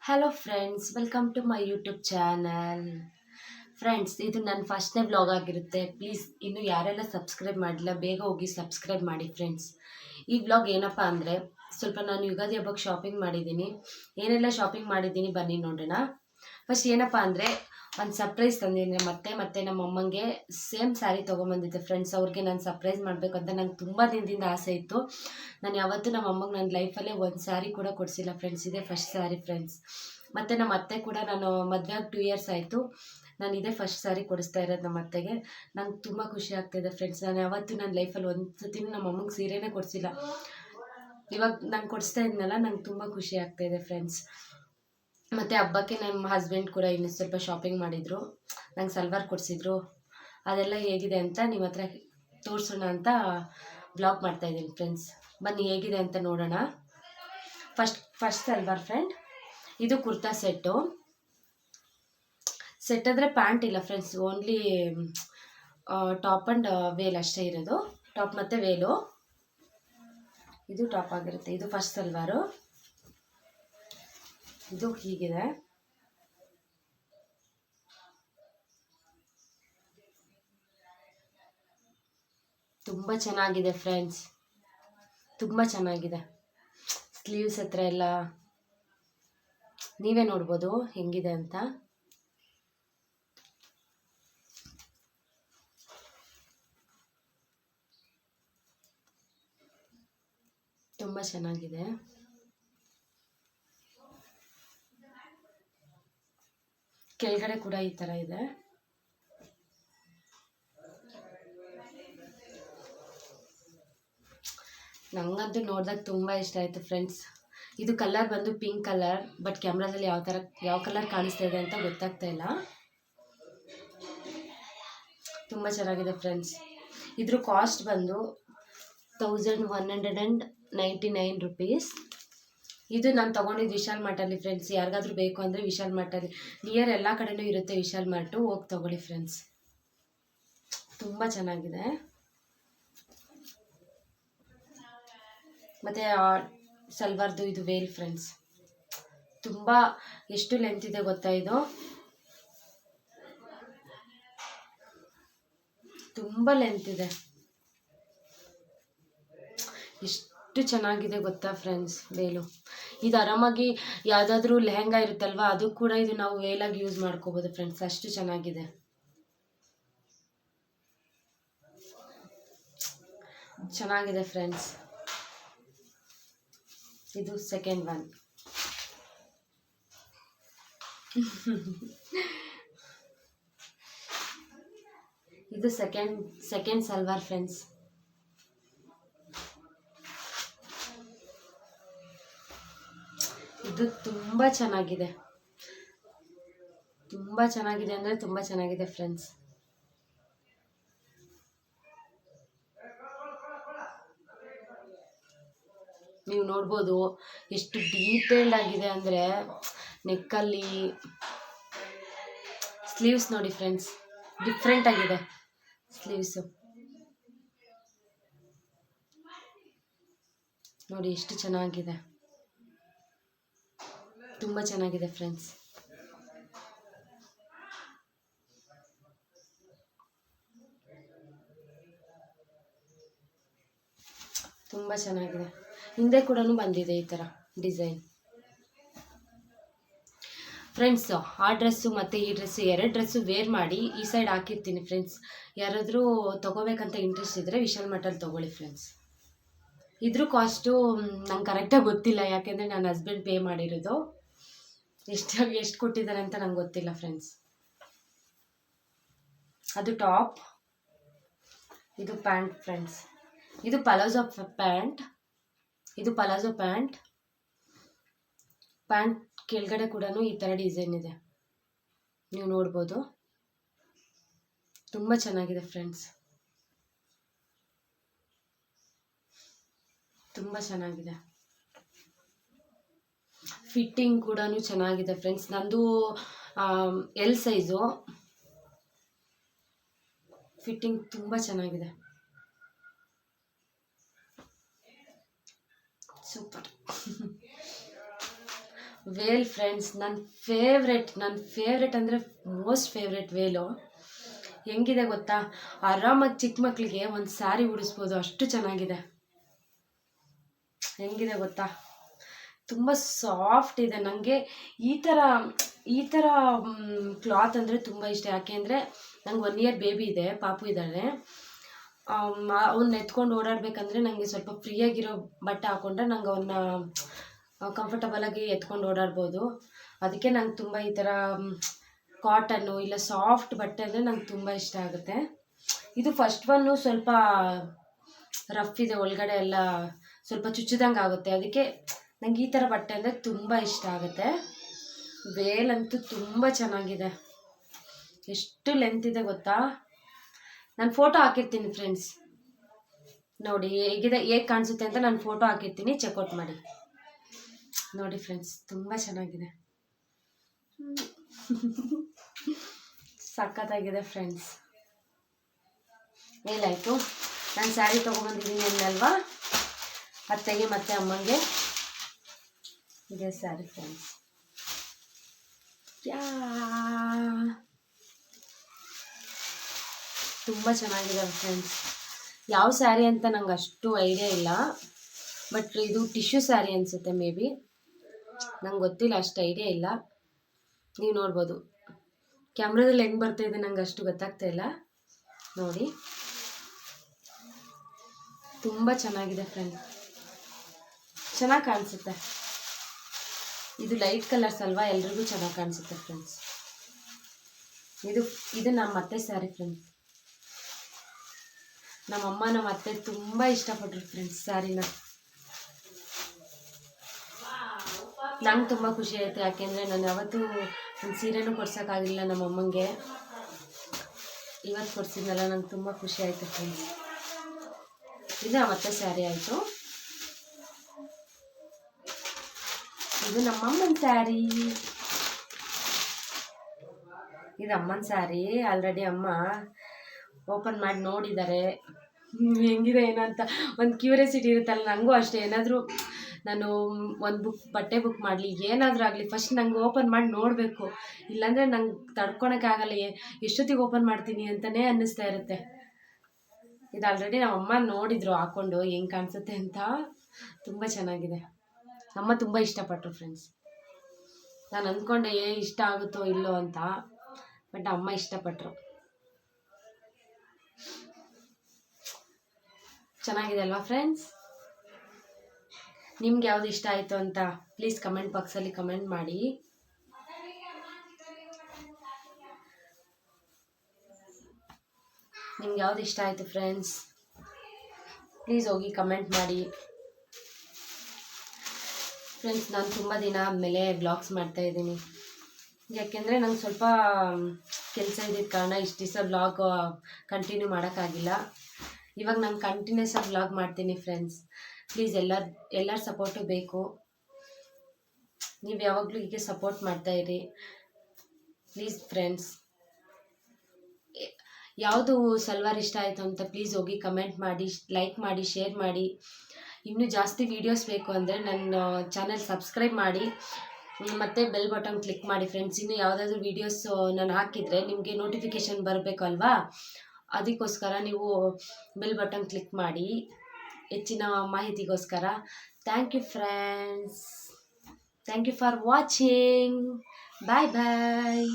Hello friends, welcome to my YouTube channel. Friends, ಇದು ನನ್ನ ಫಸ್ಟ್ನೇ ವ್ಲಾಗ್ ಆಗಿರುತ್ತೆ. ಪ್ಲೀಸ್ ಇನ್ನು ಯಾರೆಲ್ಲ ಸಬ್ಸ್ಕ್ರೈಬ್ ಮಾಡಿಲ್ಲ ಬೇಗ ಹೋಗಿ ಸಬ್ಸ್ಕ್ರೈಬ್ ಮಾಡಿ ಫ್ರೆಂಡ್ಸ್. ಈ ವ್ಲಾಗ್ ಏನಪ್ಪ ಅಂದರೆ, ಸ್ವಲ್ಪ ನಾನು ಯುಗಾದಿ ಹಬ್ಬಕ್ಕೆ ಶಾಪಿಂಗ್ ಮಾಡಿದ್ದೀನಿ. ಏನೆಲ್ಲ ಶಾಪಿಂಗ್ ಮಾಡಿದ್ದೀನಿ ಬನ್ನಿ ನೋಡೋಣ. ಫಸ್ಟ್ ಏನಪ್ಪ ಅಂದರೆ, ಒಂದು ಸರ್ಪ್ರೈಸ್ ತಂದಿದ್ದೀನಿ. ಮತ್ತೆ ನಮ್ಮ ಅಮ್ಮಂಗೆ ಸೇಮ್ ಸ್ಯಾರಿ ತೊಗೊಂಬಂದಿದ್ದೆ ಫ್ರೆಂಡ್ಸ್. ಅವ್ರಿಗೆ ನಾನು ಸರ್ಪ್ರೈಸ್ ಮಾಡಬೇಕು ಅಂತ ನಂಗೆ ತುಂಬ ದಿನದಿಂದ ಆಸೆ ಇತ್ತು. ನಾನು ಯಾವತ್ತೂ ನಮ್ಮ ಅಮ್ಮಗೆ ನನ್ನ ಲೈಫಲ್ಲೇ ಒಂದು ಸ್ಯಾರಿ ಕೂಡ ಕೊಡಿಸಿಲ್ಲ ಫ್ರೆಂಡ್ಸ್. ಇದೇ ಫಸ್ಟ್ ಸ್ಯಾರಿ ಫ್ರೆಂಡ್ಸ್. ಮತ್ತು ನಮ್ಮ ಅತ್ತೆ ಕೂಡ, ನಾನು ಮದುವೆ ಆಗಿ 2 ಇಯರ್ಸ್ ಆಯಿತು. ನಾನು ಇದೇ ಫಸ್ಟ್ ಸ್ಯಾರಿ ಕೊಡಿಸ್ತಾ ಇರೋದು ನಮ್ಮ ಅತ್ತೆಗೆ. ನಂಗೆ ತುಂಬ ಖುಷಿ ಆಗ್ತಾಯಿದೆ ಫ್ರೆಂಡ್ಸ್. ನಾನು ಯಾವತ್ತೂ ನನ್ನ ಲೈಫಲ್ಲಿ ಒಂದು ಸತಿನೂ ನಮ್ಮ ಅಮ್ಮಗೆ ಸೀರೆನೇ ಕೊಡಿಸಿಲ್ಲ. ಇವಾಗ ನಾನು ಕೊಡಿಸ್ತಾ ಇದ್ನಲ್ಲ, ನಂಗೆ ತುಂಬ ಖುಷಿ ಆಗ್ತಾಯಿದೆ ಫ್ರೆಂಡ್ಸ್. ಮತ್ತು ಹಬ್ಬಕ್ಕೆ ನಮ್ಮ ಹಸ್ಬೆಂಡ್ ಕೂಡ ಇನ್ನೂ ಸ್ವಲ್ಪ ಶಾಪಿಂಗ್ ಮಾಡಿದರು. ನಂಗೆ ಸಲ್ವಾರ್ ಕೊಡಿಸಿದ್ರು. ಅದೆಲ್ಲ ಹೇಗಿದೆ ಅಂತ ನಿಮ್ಮ ಹತ್ರ ತೋರಿಸೋಣ ಅಂತ ಬ್ಲಾಗ್ ಮಾಡ್ತಾಯಿದ್ದೀನಿ ಫ್ರೆಂಡ್ಸ್. ಬನ್ನಿ ಹೇಗಿದೆ ಅಂತ ನೋಡೋಣ. First salwar friend. ಇದು ಕುರ್ತಾ ಸೆಟ್ಟು. ಸೆಟ್ ಅಂದರೆ ಪ್ಯಾಂಟ್ ಇಲ್ಲ friends, only top and veil ಅಷ್ಟೇ ಇರೋದು. ಟಾಪ್ ಮತ್ತು ವೇಲು. ಇದು ಟಾಪ್ ಆಗಿರುತ್ತೆ. ಇದು ಫಸ್ಟ್ ಸಲ್ವಾರು. ಇದು ಹೀಗಿದೆ. ತುಂಬ ಚೆನ್ನಾಗಿದೆ ಫ್ರೆಂಡ್ಸ್, ತುಂಬ ಚೆನ್ನಾಗಿದೆ. ಸ್ಲೀವ್ಸ್ ಹತ್ರ ಎಲ್ಲ ನೀವೇ ನೋಡ್ಬೋದು ಹೆಂಗಿದೆ ಅಂತ. ತುಂಬ ಚೆನ್ನಾಗಿದೆ. ಕೆಳಗಡೆ ಕೂಡ ಈ ಥರ ಇದೆ. ನನಗಂತೂ ನೋಡಿದಾಗ ತುಂಬ ಇಷ್ಟ ಆಯಿತು ಫ್ರೆಂಡ್ಸ್. ಇದು ಕಲರ್ ಬಂದು ಪಿಂಕ್ ಕಲರ್, ಬಟ್ ಕ್ಯಾಮ್ರಾದಲ್ಲಿ ಯಾವ ಕಲರ್ ಕಾಣಿಸ್ತಾ ಇದೆ ಅಂತ ಗೊತ್ತಾಗ್ತಾ ಇಲ್ಲ. ತುಂಬ ಚೆನ್ನಾಗಿದೆ ಫ್ರೆಂಡ್ಸ್. ಇದ್ರ ಕಾಸ್ಟ್ ಬಂದು 1199 rupees. ಇದು ನಾನು ತೊಗೊಂಡಿದ್ದು ವಿಶಾಲ್ ಮಾರ್ಟಲ್ಲಿ ಫ್ರೆಂಡ್ಸ್. ಯಾರಿಗಾದ್ರೂ ಬೇಕು ಅಂದರೆ ವಿಶಾಲ್ ಮಾರ್ಟಲ್ಲಿ ನಿಯರ್ ಎಲ್ಲ ಕಡೆಯೂ ಇರುತ್ತೆ. ವಿಶಾಲ್ ಮಾರ್ಟು, ಹೋಗಿ ತೊಗೊಳ್ಳಿ ಫ್ರೆಂಡ್ಸ್. ತುಂಬ ಚೆನ್ನಾಗಿದೆ. ಮತ್ತು ಸಲ್ವಾರ್ದು ಇದು ವೇಲ್ ಫ್ರೆಂಡ್ಸ್. ತುಂಬ ಎಷ್ಟು ಲೆಂತ್ ಇದೆ ಗೊತ್ತಾ ಇದು? ತುಂಬ ಲೆಂತ್ ಇದೆ. ಎಷ್ಟು ಚೆನ್ನಾಗಿದೆ ಗೊತ್ತಾ ಫ್ರೆಂಡ್ಸ್ ವೇಲು. ಇದು ಆರಾಮಾಗಿ ಯಾವುದಾದ್ರೂ ಲೆಹಂಗಾ ಇರುತ್ತಲ್ವ, ಅದು ಕೂಡ ಇದು ನಾವು ವೇಲಾಗಿ ಯೂಸ್ ಮಾಡ್ಕೋಬೋದು ಫ್ರೆಂಡ್ಸ್. ಅಷ್ಟು ಚೆನ್ನಾಗಿದೆ. ಚೆನ್ನಾಗಿದೆ ಫ್ರೆಂಡ್ಸ್. ಇದು ಸೆಕೆಂಡ್ ಒನ್. ಇದು ಸೆಕೆಂಡ್ ಸಲ್ವಾರ್ ಫ್ರೆಂಡ್ಸ್. ಇದು ತುಂಬ ಚೆನ್ನಾಗಿದೆ. ತುಂಬ ಚೆನ್ನಾಗಿದೆ ಅಂದರೆ ತುಂಬ ಚೆನ್ನಾಗಿದೆ ಫ್ರೆಂಡ್ಸ್. ನೀವು ನೋಡ್ಬೋದು ಎಷ್ಟು ಡೀಟೇಲ್ಡ್ ಆಗಿದೆ ಅಂದರೆ. ನೆಕ್ಕಲ್ಲಿ ಸ್ಲೀವ್ಸ್ ನೋಡಿ ಫ್ರೆಂಡ್ಸ್, ಡಿಫ್ರೆಂಟ್ ಆಗಿದೆ ಸ್ಲೀವ್ಸು. ನೋಡಿ ಎಷ್ಟು ಚೆನ್ನಾಗಿದೆ. ತುಂಬ ಚೆನ್ನಾಗಿದೆ ಫ್ರೆಂಡ್ಸ್. ತುಂಬ ಚೆನ್ನಾಗಿದೆ. ಹಿಂದೆ ಕೂಡ ಬಂದಿದೆ ಈ ಥರ ಡಿಸೈನ್ ಫ್ರೆಂಡ್ಸ್. ಆ ಡ್ರೆಸ್ಸು ಮತ್ತು ಈ ಡ್ರೆಸ್ಸು, ಎರಡು ಡ್ರೆಸ್ಸು ವೇರ್ ಮಾಡಿ ಈ ಸೈಡ್ ಹಾಕಿರ್ತೀನಿ ಫ್ರೆಂಡ್ಸ್. ಯಾರಾದರೂ ತೊಗೋಬೇಕಂತ ಇಂಟ್ರೆಸ್ಟ್ ಇದ್ದರೆ ವಿಶಾಲ್ ಮಾರ್ಟಲ್ಲಿ ತೊಗೊಳ್ಳಿ ಫ್ರೆಂಡ್ಸ್. ಇದ್ರ ಕಾಸ್ಟು ನಂಗೆ ಕರೆಕ್ಟಾಗಿ ಗೊತ್ತಿಲ್ಲ, ಯಾಕೆಂದರೆ ನನ್ನ ಹಸ್ಬೆಂಡ್ ಪೇ ಮಾಡಿರೋದು. ಎಷ್ಟು ಕೊಟ್ಟಿದ್ದಾರೆ ಅಂತ ನಂಗೆ ಗೊತ್ತಿಲ್ಲ ಫ್ರೆಂಡ್ಸ್. ಅದು ಟಾಪ್, ಇದು ಪ್ಯಾಂಟ್ ಫ್ರೆಂಡ್ಸ್. ಇದು ಪಲಾಜೋ ಪ್ಯಾಂಟ್. ಇದು ಪಲಾಜೋ ಪ್ಯಾಂಟ್. ಪ್ಯಾಂಟ್ ಕೆಳಗಡೆ ಕೂಡ ಈ ಥರ ಡಿಸೈನ್ ಇದೆ, ನೀವು ನೋಡ್ಬೋದು. ತುಂಬ ಚೆನ್ನಾಗಿದೆ ಫ್ರೆಂಡ್ಸ್. ತುಂಬ ಚೆನ್ನಾಗಿದೆ. ಫಿಟ್ಟಿಂಗ್ ಕೂಡ ಚೆನ್ನಾಗಿದೆ ಫ್ರೆಂಡ್ಸ್. ನಂದು ಎಲ್ ಸೈಜು. ಫಿಟ್ಟಿಂಗ್ ತುಂಬ ಚೆನ್ನಾಗಿದೆ. ಸೂಪರ್. ವೇಲ್ ಫ್ರೆಂಡ್ಸ್, ನನ್ನ ಫೇವ್ರೆಟ್ ಅಂದರೆ ಮೋಸ್ಟ್ ಫೇವ್ರೆಟ್ ವೇಲು. ಹೆಂಗಿದೆ ಗೊತ್ತಾ, ಆರಾಮಾಗಿ ಚಿಕ್ಕ ಮಕ್ಕಳಿಗೆ ಒಂದು ಸ್ಯಾರಿ ಉಡಿಸ್ಬೋದು, ಅಷ್ಟು ಚೆನ್ನಾಗಿದೆ. ಹೆಂಗಿದೆ ಗೊತ್ತಾ, ತುಂಬ ಸಾಫ್ಟ್ ಇದೆ. ನನಗೆ ಈ ಥರ ಕ್ಲಾತ್ ಅಂದರೆ ತುಂಬ ಇಷ್ಟ. ಯಾಕೆ ಅಂದರೆ ನಂಗೆ 1 ಇಯರ್ ಬೇಬಿ ಇದೆ, ಪಾಪು ಇದ್ದಾಳೆ. ಅವ್ನ ಎತ್ಕೊಂಡು ಓಡಾಡಬೇಕಂದ್ರೆ ನನಗೆ ಸ್ವಲ್ಪ ಫ್ರೀಯಾಗಿರೋ ಬಟ್ಟೆ ಹಾಕೊಂಡ್ರೆ ನಂಗೆ ಅವನ್ನ ಕಂಫರ್ಟಬಲಾಗಿ ಎತ್ಕೊಂಡು ಓಡಾಡ್ಬೋದು. ಅದಕ್ಕೆ ನಂಗೆ ತುಂಬ ಈ ಥರ ಕಾಟನ್ನು ಇಲ್ಲ ಸಾಫ್ಟ್ ಬಟ್ಟೆ ಅಂದರೆ ನಂಗೆ ತುಂಬ ಇಷ್ಟ ಆಗುತ್ತೆ. ಇದು ಫಸ್ಟ್ ಒನ್ನು ಸ್ವಲ್ಪ ರಫ್ ಇದೆ, ಒಳಗಡೆ ಎಲ್ಲ ಸ್ವಲ್ಪ ಚುಚ್ಚಿದಂಗೆ ಆಗುತ್ತೆ. ಅದಕ್ಕೆ ನಂಗೆ ಈ ಥರ ಬಟ್ಟೆ ಅಂದರೆ ತುಂಬ ಇಷ್ಟ ಆಗುತ್ತೆ. ವೇಲಂತೂ ತುಂಬ ಚೆನ್ನಾಗಿದೆ. ಎಷ್ಟು ಲೆಂತ್ ಇದೆ ಗೊತ್ತಾ. ನಾನು ಫೋಟೋ ಹಾಕಿರ್ತೀನಿ ಫ್ರೆಂಡ್ಸ್, ನೋಡಿ ಹೇಗೆ ಕಾಣಿಸುತ್ತೆ ಅಂತ ನಾನು ಫೋಟೋ ಹಾಕಿರ್ತೀನಿ, ಚೆಕ್ಔಟ್ ಮಾಡಿ. ನೋಡಿ ಫ್ರೆಂಡ್ಸ್, ತುಂಬ ಚೆನ್ನಾಗಿದೆ. ಸಖತ್ತಾಗಿದೆ ಫ್ರೆಂಡ್ಸ್. ಮೇಲಾಯಿತು. ನಾನು ಸ್ಯಾರಿ ತೊಗೊಂಬಂದಿದ್ದೀನಿ ಅನ್ನಲ್ವಾ, ಅತ್ತೆಗೆ ಮತ್ತು ಅಮ್ಮಂಗೆ ಇದೆ ಸ್ಯಾರಿ ಫ್ರೆಂಡ್ಸ್. ತುಂಬ ಚೆನ್ನಾಗಿದೆ ಫ್ರೆಂಡ್ಸ್. ಯಾವ ಸ್ಯಾರಿ ಅಂತ ನಂಗೆ ಅಷ್ಟು ಐಡಿಯಾ ಇಲ್ಲ, ಬಟ್ ಇದು ಟಿಶ್ಯೂ ಸ್ಯಾರಿ ಅನಿಸುತ್ತೆ ಮೇ ಬಿ, ನಂಗೆ ಗೊತ್ತಿಲ್ಲ, ಅಷ್ಟು ಐಡಿಯಾ ಇಲ್ಲ. ನೀವು ನೋಡ್ಬೋದು ಕ್ಯಾಮ್ರಾದಲ್ಲಿ ಹೆಂಗೆ ಬರ್ತಾಯಿದೆ, ನಂಗೆ ಅಷ್ಟು ಗೊತ್ತಾಗ್ತಾ ಇಲ್ಲ. ನೋಡಿ, ತುಂಬ ಚೆನ್ನಾಗಿದೆ ಫ್ರೆಂಡ್, ಚೆನ್ನಾಗಿ ಕಾಣಿಸುತ್ತೆ. ಇದು ಲೈಟ್ ಕಲರ್ಸ್ ಅಲ್ವಾ, ಎಲ್ರಿಗೂ ಚೆನ್ನಾಗಿ ಕಾಣಿಸುತ್ತೆ ಫ್ರೆಂಡ್ಸ್. ಇದು ನಮ್ಮ ಅತ್ತೆ ಸ್ಯಾರಿ ಫ್ರೆಂಡ್ಸ್. ನಮ್ಮಮ್ಮ ನಮ್ಮ ಅತ್ತೆ ತುಂಬ ಇಷ್ಟಪಟ್ಟರು ಫ್ರೆಂಡ್ಸ್ ಸ್ಯಾರಿನ. ನಂಗೆ ತುಂಬ ಖುಷಿ ಆಯಿತು, ಯಾಕೆಂದರೆ ನಾನು ಯಾವತ್ತೂ ಒಂದು ಸೀರೆನೂ ಕೊಡ್ಸೋಕ್ಕಾಗಿಲ್ಲ ನಮ್ಮಮ್ಮಂಗೆ. ಇವತ್ತು ಕೊಡ್ಸಿದ್ನಲ್ಲ, ನಂಗೆ ತುಂಬ ಖುಷಿ ಆಯಿತು ಫ್ರೆಂಡ್ಸ್. ಇದು ಮತ್ತೆ ಸ್ಯಾರಿ ಆಯಿತು. ಇದು ನಮ್ಮಮ್ಮನ ಸ್ಯಾರಿ. ಇದು ಅಮ್ಮನ ಸ್ಯಾರಿ. ಆಲ್ರೆಡಿ ಅಮ್ಮ ಓಪನ್ ಮಾಡಿ ನೋಡಿದ್ದಾರೆ ಹೆಂಗಿದೆ ಏನೋ ಅಂತ. ಒಂದು ಕ್ಯೂರಿಯಾಸಿಟಿ ಇರುತ್ತಲ್ಲ, ನನಗೂ ಅಷ್ಟೇ. ಏನಾದರೂ ನಾನು ಒಂದು ಬಟ್ಟೆ ಬುಕ್ ಮಾಡಲಿ, ಏನಾದರೂ ಆಗಲಿ, ಫಸ್ಟ್ ನಂಗೆ ಓಪನ್ ಮಾಡಿ ನೋಡಬೇಕು. ಇಲ್ಲಾಂದರೆ ನಂಗೆ ತಡ್ಕೊಳಕ್ಕಾಗಲ್ಲ, ಎಷ್ಟೊತ್ತಿಗೆ ಓಪನ್ ಮಾಡ್ತೀನಿ ಅಂತಲೇ ಅನ್ನಿಸ್ತಾ ಇರುತ್ತೆ. ಇದು ಆಲ್ರೆಡಿ ನಮ್ಮ ಅಮ್ಮ ನೋಡಿದ್ರು ಹಾಕ್ಕೊಂಡು ಹೆಂಗೆ ಕಾಣಿಸುತ್ತೆ ಅಂತ. ತುಂಬ ಚೆನ್ನಾಗಿದೆ. ಅಮ್ಮ ತುಂಬ ಇಷ್ಟಪಟ್ಟರು ಫ್ರೆಂಡ್ಸ್. ನಾನು ಅಂದ್ಕೊಂಡೆ ಇಷ್ಟ ಆಗುತ್ತೋ ಇಲ್ಲೋ ಅಂತ, ಬಟ್ ಅಮ್ಮ ಇಷ್ಟಪಟ್ಟರು. ಚೆನ್ನಾಗಿದೆ ಅಲ್ವಾ ಫ್ರೆಂಡ್ಸ್. ನಿಮ್ಗೆ ಯಾವುದು ಇಷ್ಟ ಆಯಿತು ಅಂತ ಪ್ಲೀಸ್ ಕಮೆಂಟ್ ಬಾಕ್ಸಲ್ಲಿ ಕಮೆಂಟ್ ಮಾಡಿ. ನಿಮ್ಗೆ ಯಾವುದು ಇಷ್ಟ ಆಯಿತು ಫ್ರೆಂಡ್ಸ್, ಪ್ಲೀಸ್ ಹೋಗಿ ಕಮೆಂಟ್ ಮಾಡಿ ಫ್ರೆಂಡ್ಸ್. ನಾನು ತುಂಬ ದಿನ ಆದಮೇಲೆ ವ್ಲಾಗ್ಸ್ ಮಾಡ್ತಾಯಿದ್ದೀನಿ, ಯಾಕೆಂದರೆ ನಂಗೆ ಸ್ವಲ್ಪ ಕೆಲಸ ಇದ್ದಿದ್ದ ಕಾರಣ ಇಷ್ಟು ದಿವಸ ವ್ಲಾಗ್ ಕಂಟಿನ್ಯೂ ಮಾಡೋಕ್ಕಾಗಿಲ್ಲ. ಇವಾಗ ನಾನು ಕಂಟಿನ್ಯೂಸ್ ಆಗಿ ವ್ಲಾಗ್ ಮಾಡ್ತೀನಿ ಫ್ರೆಂಡ್ಸ್. ಪ್ಲೀಸ್ ಎಲ್ಲರ ಸಪೋರ್ಟು ಬೇಕು. ನೀವು ಯಾವಾಗಲೂ ಹೀಗೆ ಸಪೋರ್ಟ್ ಮಾಡ್ತಾಯಿರಿ ಪ್ಲೀಸ್ ಫ್ರೆಂಡ್ಸ್. ಯಾವುದು ಸಲ್ವಾರ್ ಇಷ್ಟ ಆಯಿತು ಅಂತ ಪ್ಲೀಸ್ ಹೋಗಿ ಕಮೆಂಟ್ ಮಾಡಿ, ಲೈಕ್ ಮಾಡಿ, ಶೇರ್ ಮಾಡಿ. ಇನ್ನೂ ಜಾಸ್ತಿ ವೀಡಿಯೋಸ್ ಬೇಕು ಅಂದರೆ ನನ್ನ ಚಾನಲ್ ಸಬ್ಸ್ಕ್ರೈಬ್ ಮಾಡಿ ಮತ್ತು ಬೆಲ್ ಬಟನ್ ಕ್ಲಿಕ್ ಮಾಡಿ ಫ್ರೆಂಡ್ಸ್. ಇನ್ನು ಯಾವುದಾದ್ರೂ ವೀಡಿಯೋಸ್ ನಾನು ಹಾಕಿದರೆ ನಿಮಗೆ ನೋಟಿಫಿಕೇಷನ್ ಬರಬೇಕು ಅಲ್ವಾ, ಅದಕ್ಕೋಸ್ಕರ ನೀವು ಬೆಲ್ ಬಟನ್ ಕ್ಲಿಕ್ ಮಾಡಿ ಹೆಚ್ಚಿನ ಮಾಹಿತಿಗೋಸ್ಕರ. Thank you friends. Thank you for watching. Bye bye.